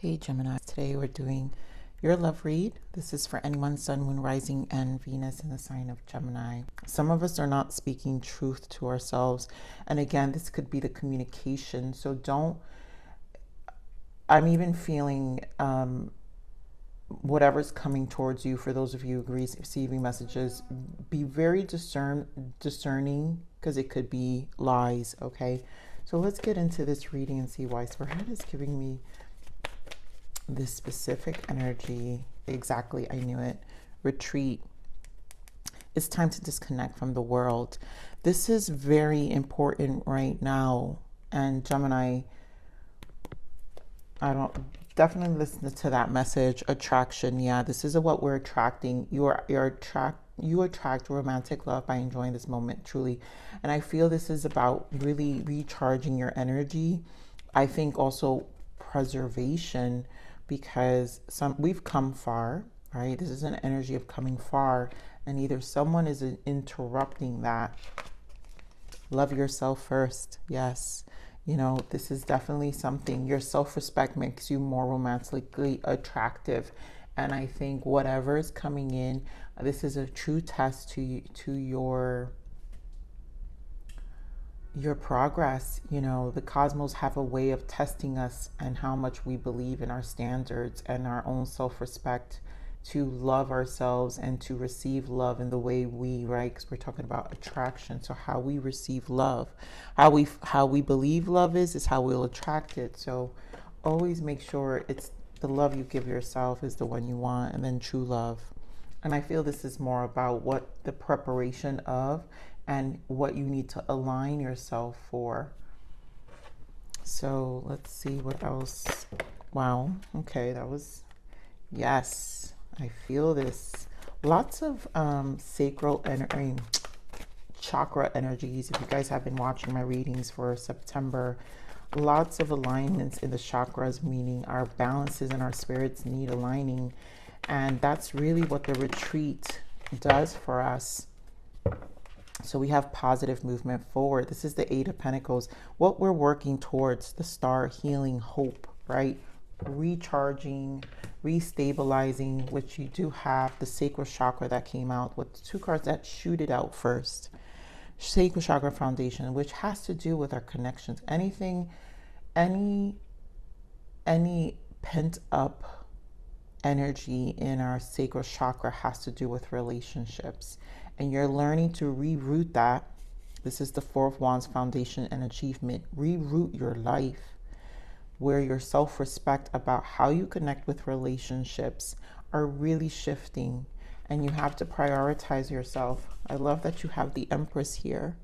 Hey Gemini, today we're doing your love read. This is for anyone, Sun, Moon, Rising, and Venus in the sign of Gemini. Some of us are not speaking truth to ourselves. And again, this could be the communication. So I'm even feeling whatever's coming towards you, for those of you receiving messages, be very discerning because it could be lies, okay? So let's get into this reading and see why Spirit is giving me this specific energy. Exactly, I knew it. Retreat. It's time to disconnect from the world. This is very important right now. And Gemini, definitely listen to that message. Attraction. Yeah, this is what we're attracting. You attract romantic love by enjoying this moment, truly. And I feel this is about really recharging your energy. I think also preservation, because we've come far, right? This is an energy of coming far, and either someone is interrupting that. Love yourself first. Yes. You know, this is definitely something. Your self-respect makes you more romantically attractive. And I think whatever is coming in, this is a true test to your progress. You know, the cosmos have a way of testing us and how much we believe in our standards and our own self-respect, to love ourselves and to receive love in the way we, right? Because we're talking about attraction. So how we receive love, how we believe love is how we'll attract it. So always make sure it's the love you give yourself is the one you want, and then true love. And I feel this is more about what the preparation of and what you need to align yourself for. So let's see what else. Wow. Okay, that was, yes, I feel this. Lots of sacral energy, chakra energies. If you guys have been watching my readings for September, lots of alignments in the chakras, meaning our balances and our spirits need aligning. And that's really what the retreat does for us. So we have positive movement forward. This is the Eight of Pentacles. What we're working towards, the star, healing, hope, right? Recharging, restabilizing, which you do have the sacral chakra that came out with two cards that shoot it out first. Sacral chakra foundation, which has to do with our connections. Anything, any pent up energy in our sacral chakra has to do with relationships. And you're learning to reroute that. This is the Four of Wands, foundation and achievement. Reroute your life, where your self-respect about how you connect with relationships are really shifting, and you have to prioritize yourself. I love that you have the Empress here,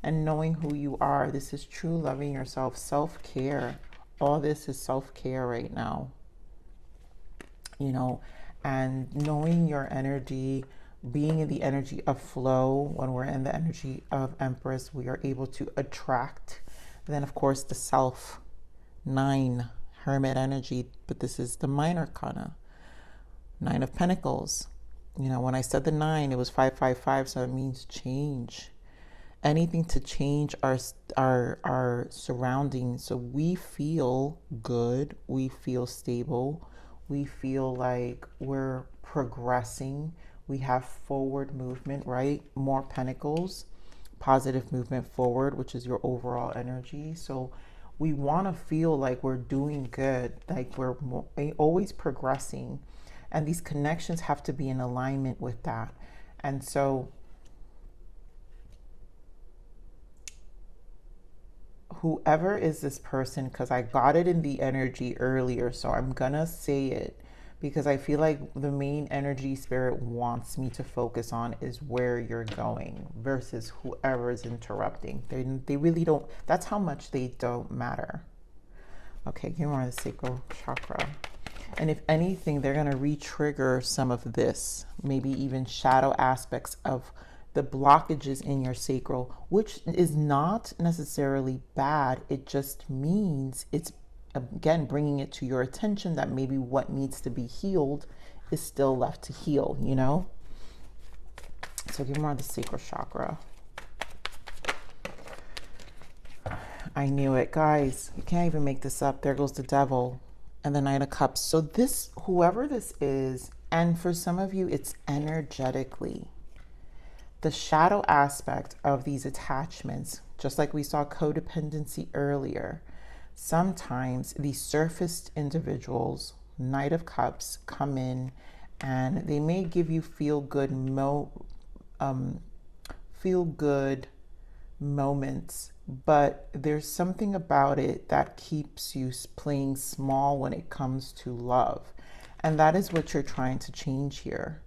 and knowing who you are. This is true loving yourself, self-care. All this is self-care right now, you know, and knowing your energy, being in the energy of flow. When we're in the energy of Empress, we are able to attract. Then of course the self, 9, Hermit energy, but this is the minor arcana, 9 of Pentacles. You know, when I said the 9, it was 555, so it means change. Anything to change our surroundings, so we feel good, we feel stable, we feel like we're progressing, we have forward movement, right? More Pentacles, positive movement forward, which is your overall energy. So we want to feel like we're doing good, like we're always progressing. And these connections have to be in alignment with that. And so whoever is this person, because I got it in the energy earlier, so I'm gonna say it, because I feel like the main energy Spirit wants me to focus on is where you're going versus whoever is interrupting. They really don't, that's how much they don't matter. Okay, give me more of the sacral chakra. And if anything, they're going to re-trigger some of this, maybe even shadow aspects of the blockages in your sacral, which is not necessarily bad. It just means it's, again, bringing it to your attention that maybe what needs to be healed is still left to heal, you know? So give more of the sacral chakra. I knew it, guys. You can't even make this up. There goes the devil. and the Knight of Cups. So this, whoever this is, and for some of you, it's energetically. The shadow aspect of these attachments, just like we saw codependency earlier, sometimes these surfaced individuals, Knight of Cups, come in and they may give you feel good moments, but there's something about it that keeps you playing small when it comes to love. And that is what you're trying to change here.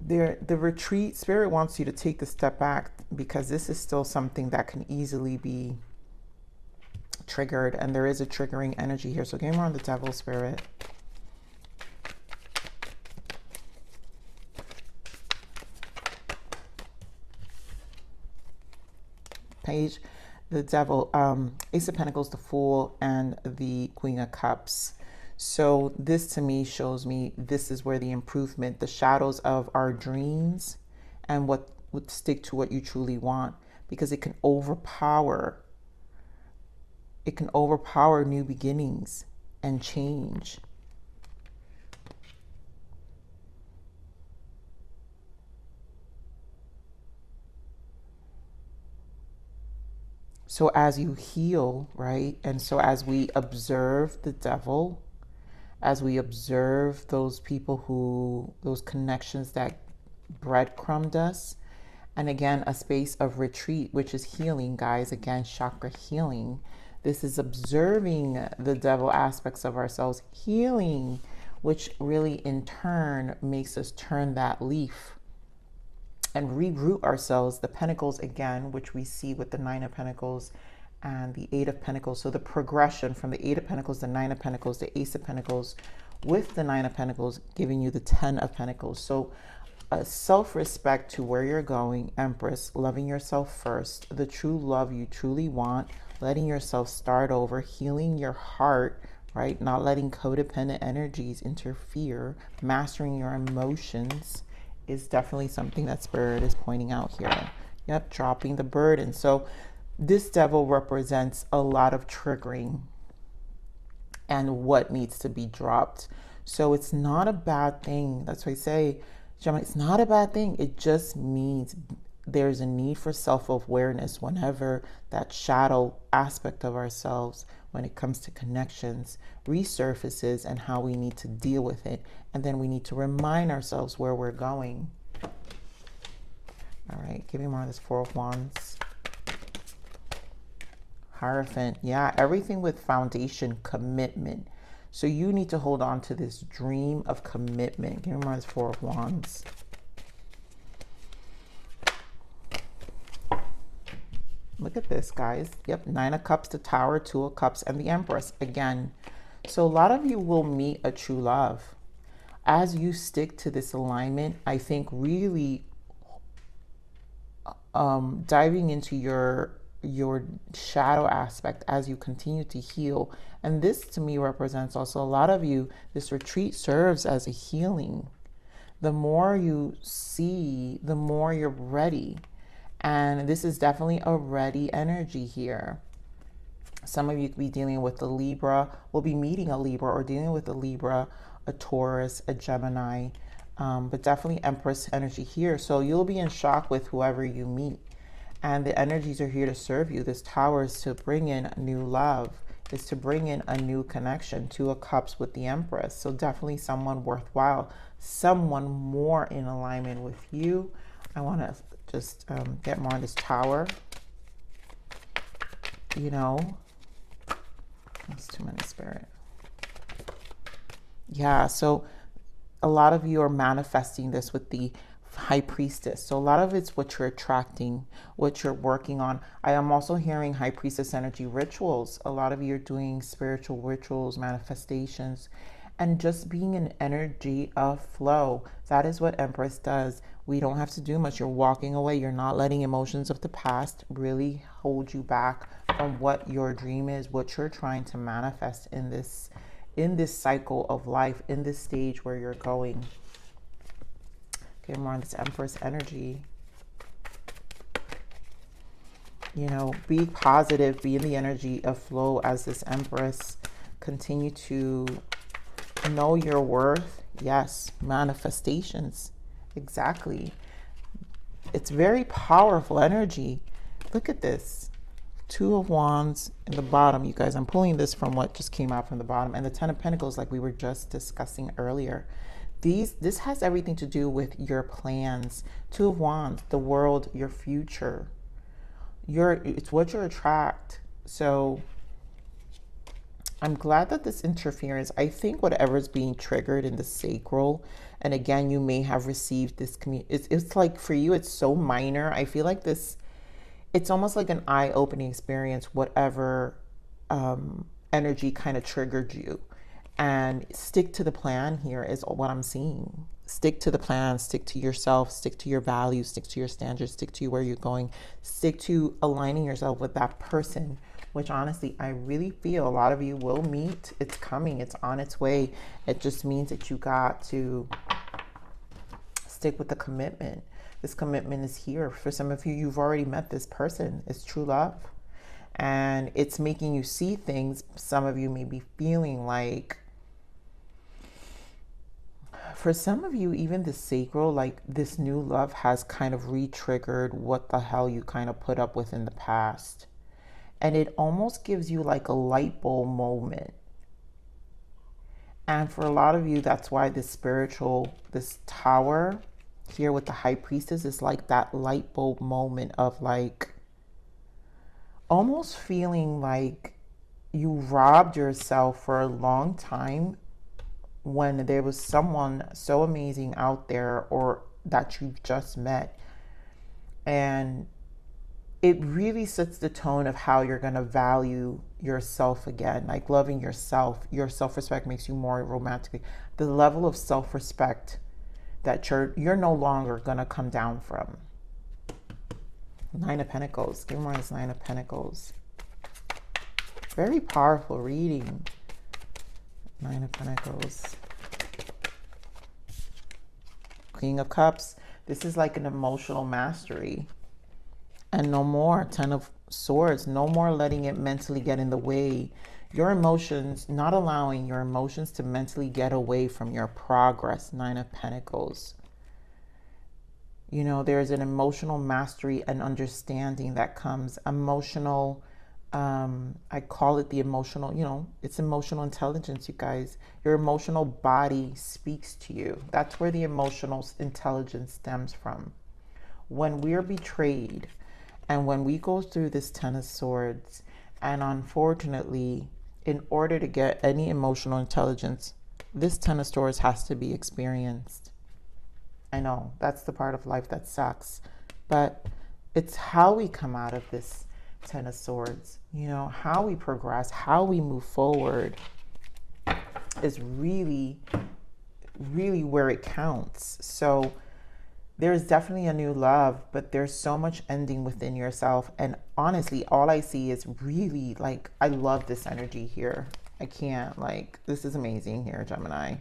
The retreat, Spirit wants you to take the step back, because this is still something that can easily be triggered, and there is a triggering energy here. So give me more on the Devil, Spirit. Page, the Devil, Ace of Pentacles, the Fool, and the Queen of Cups. So this to me shows me this is where the improvement, the shadows of our dreams and what would stick to what you truly want, because it can overpower new beginnings and change. So as you heal, right? And so as we observe the Devil, as we observe those people who, those connections that breadcrumbed us, and again, a space of retreat, which is healing, guys. Again, chakra healing. This is observing the Devil aspects of ourselves, healing, which really in turn makes us turn that leaf and reroot ourselves. The Pentacles again, which we see with the Nine of Pentacles and the Eight of Pentacles. So the progression from the Eight of Pentacles, the Nine of Pentacles, the Ace of Pentacles, with the Nine of Pentacles, giving you the Ten of Pentacles. So a self-respect to where you're going, Empress, loving yourself first, the true love you truly want, letting yourself start over, healing your heart, right? Not letting codependent energies interfere, mastering your emotions is definitely something that Spirit is pointing out here. Yep, dropping the burden. So this Devil represents a lot of triggering and what needs to be dropped. So it's not a bad thing. That's why I say, Gemini, it's not a bad thing. It just means there's a need for self-awareness whenever that shadow aspect of ourselves, when it comes to connections, resurfaces, and how we need to deal with it. And then we need to remind ourselves where we're going. All right, give me more of this Four of Wands. Hierophant. Yeah, everything with foundation, commitment. So you need to hold on to this dream of commitment. Give me more of this Four of Wands. Look at this, guys. Yep, Nine of Cups, the Tower, Two of Cups, and the Empress again. So a lot of you will meet a true love. As you stick to this alignment, I think really diving into your shadow aspect as you continue to heal. And this to me represents also a lot of you, this retreat serves as a healing. The more you see, the more you're ready. And this is definitely a ready energy here. Some of you could be dealing with a Libra, will be meeting a Libra, or dealing with a Libra, a Taurus, a Gemini, but definitely Empress energy here. So you'll be in shock with whoever you meet. And the energies are here to serve you. This Tower is to bring in new love, is to bring in a new connection. Two of Cups with the Empress. So definitely someone worthwhile, someone more in alignment with you. I want to just get more on this Tower. You know, that's too many, Spirit. Yeah, so a lot of you are manifesting this with the High Priestess. So a lot of it's what you're attracting, what you're working on. I am also hearing High Priestess energy rituals. A lot of you are doing spiritual rituals, manifestations, and just being an energy of flow. That is what Empress does. We don't have to do much. You're walking away. You're not letting emotions of the past really hold you back from what your dream is, what you're trying to manifest in this cycle of life, in this stage where you're going. Okay, more on this Empress energy. You know, be positive, be in the energy of flow as this Empress Continue to know your worth. Yes, manifestations. Exactly. It's very powerful energy. Look at this. Two of Wands in the bottom, you guys. I'm pulling this from what just came out from the bottom. And the Ten of Pentacles, like we were just discussing earlier. This has everything to do with your plans. Two of Wands, the world, your future. It's what you attract. So I'm glad that this interference, I think whatever's being triggered in the sacral, and again, you may have received this it's like for you, it's so minor. I feel like this, it's almost like an eye-opening experience, whatever energy kind of triggered you. And stick to the plan here is what I'm seeing. Stick to the plan, stick to yourself, stick to your values, stick to your standards, stick to where you're going, stick to aligning yourself with that person, which honestly, I really feel a lot of you will meet. It's coming, it's on its way. It just means that you got to stick with the commitment. This commitment is here. For some of you, you've already met this person. It's true love. And it's making you see things. Some of you may be feeling like, for some of you, even the sacral, like this new love has kind of re-triggered what the hell you kind of put up with in the past. And it almost gives you like a light bulb moment. And for a lot of you, that's why this tower here with the High Priestess is like that light bulb moment of like, almost feeling like you robbed yourself for a long time when there was someone so amazing out there or that you've just met. And it really sets the tone of how you're going to value yourself again, like loving yourself. Your self-respect makes you more romantically. The level of self-respect that you're no longer going to come down from. Nine of Pentacles. Give me more this Nine of Pentacles. Very powerful reading. Nine of Pentacles. Queen of Cups. This is like an emotional mastery. And no more. Ten of Swords. No more letting it mentally get in the way. Your emotions, not allowing your emotions to mentally get away from your progress. Nine of Pentacles. You know, there's an emotional mastery and understanding that comes. Emotional, I call it the emotional, you know, it's emotional intelligence, you guys. Your emotional body speaks to you. That's where the emotional intelligence stems from. When we're betrayed and when we go through this Ten of Swords, and unfortunately, in order to get any emotional intelligence, this Ten of Swords has to be experienced. I know that's the part of life that sucks, but it's how we come out of this Ten of Swords, you know, how we progress, how we move forward is really, really where it counts. So there's definitely a new love, but there's so much ending within yourself. And honestly, all I see is really like, I love this energy here. I can't, like, this is amazing here, Gemini.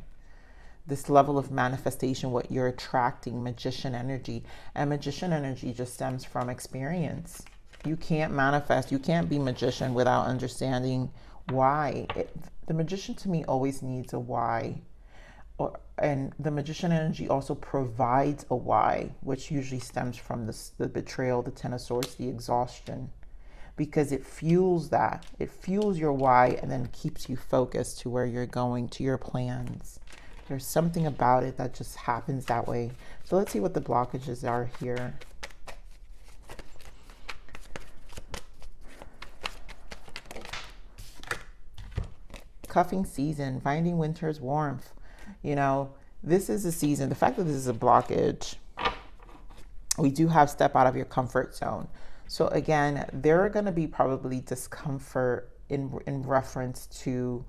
This level of manifestation, what you're attracting, magician energy. And magician energy just stems from experience. You can't manifest, you can't be magician without understanding why. The magician to me always needs a why. And the magician energy also provides a why, which usually stems from the betrayal, the Ten of Swords, the exhaustion. Because it fuels that. It fuels your why and then keeps you focused to where you're going, to your plans. There's something about it that just happens that way. So let's see what the blockages are here. Cuffing season, finding winter's warmth. You know, this is a season. The fact that this is a blockage, we do have step out of your comfort zone. So again, there are going to be probably discomfort in reference to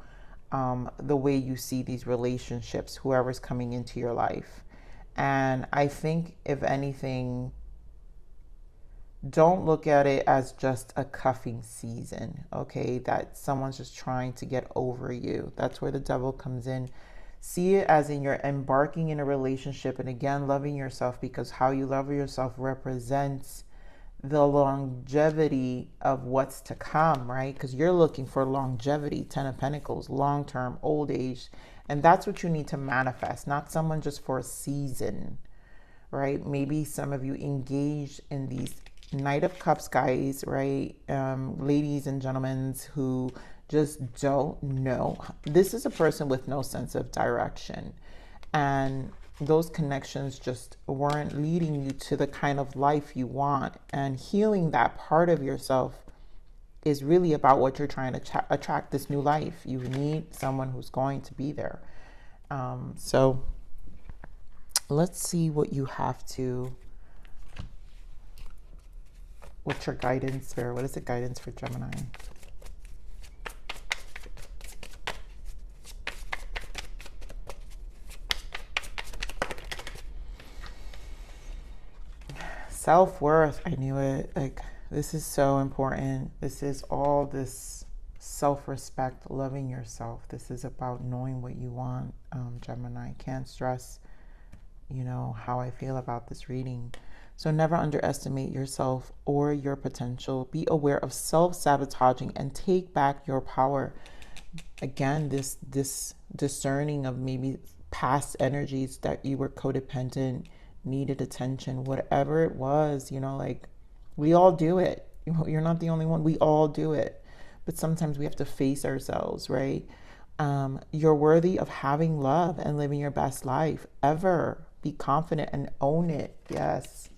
the way you see these relationships, whoever's coming into your life. And I think, if anything, don't look at it as just a cuffing season, okay? That someone's just trying to get over you. That's where the devil comes in. See it as in you're embarking in a relationship, and again, loving yourself, because how you love yourself represents the longevity of what's to come, right? Because you're looking for longevity, 10 of Pentacles, long-term, old age. And that's what you need to manifest, not someone just for a season, right? Maybe some of you engaged in these Knight of Cups guys, right? Ladies and gentlemen who just don't know. This is a person with no sense of direction. And those connections just weren't leading you to the kind of life you want. And healing that part of yourself is really about what you're trying to attract, this new life. You need someone who's going to be there. So let's see what you have to, what's your guidance there? What is the guidance for Gemini? Self-worth. I knew it. Like, this is so important. This is all this self-respect, loving yourself. This is about knowing what you want, Gemini. Can't stress, you know, how I feel about this reading. So never underestimate yourself or your potential. Be aware of self-sabotaging and take back your power. Again, this discerning of maybe past energies that you were codependent, needed attention, whatever it was, you know, like, we all do it. You're not the only one. We all do it. But sometimes we have to face ourselves, right? You're worthy of having love and living your best life ever. Be confident and own it. Yes.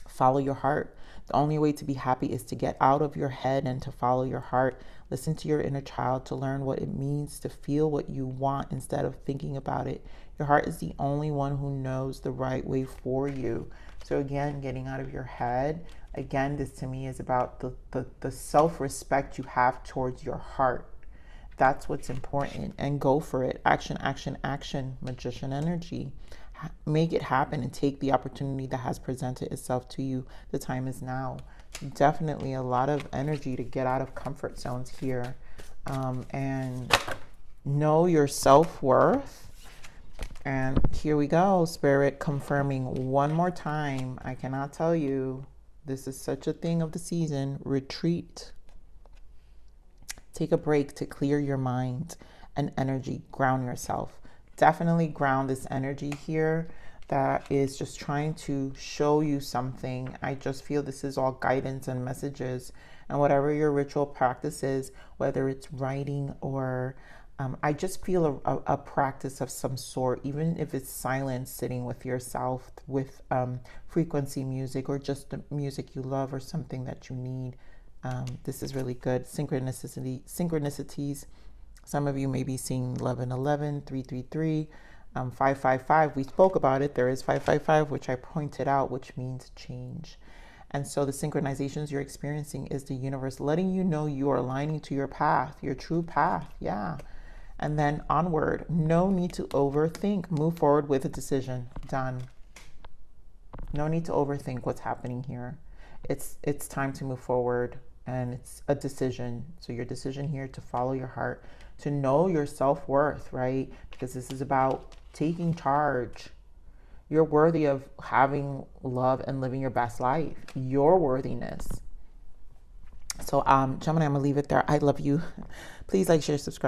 Follow your heart. The only way to be happy is to get out of your head and to follow your heart. Listen to your inner child to learn what it means to feel what you want instead of thinking about it. Your heart is the only one who knows the right way for you. So again, getting out of your head. Again, this to me is about the self-respect you have towards your heart. That's what's important. And go for it. Action, action, action. Magician energy. Make it happen and take the opportunity that has presented itself to you. The time is now. Definitely a lot of energy to get out of comfort zones here. And know your self-worth. And here we go, Spirit, confirming one more time. I cannot tell you, this is such a thing of the season. Retreat. Take a break to clear your mind and energy. Ground yourself. Definitely ground this energy here that is just trying to show you something. I just feel this is all guidance and messages. And whatever your ritual practice is, whether it's writing or I just feel a practice of some sort, even if it's silence, sitting with yourself with frequency music or just the music you love or something that you need. This is really good. Synchronicities. Some of you may be seeing 1111, 333, 555. We spoke about it. There is 555, which I pointed out, which means change. And so the synchronizations you're experiencing is the universe letting you know you are aligning to your path, your true path. Yeah. And then onward. No need to overthink. Move forward with a decision. Done. No need to overthink what's happening here. It's time to move forward, and it's a decision. So your decision here to follow your heart, to know your self-worth, right? Because this is about taking charge. You're worthy of having love and living your best life. Your worthiness. So Gemini, I'm gonna leave it there. I love you. Please like, share, subscribe.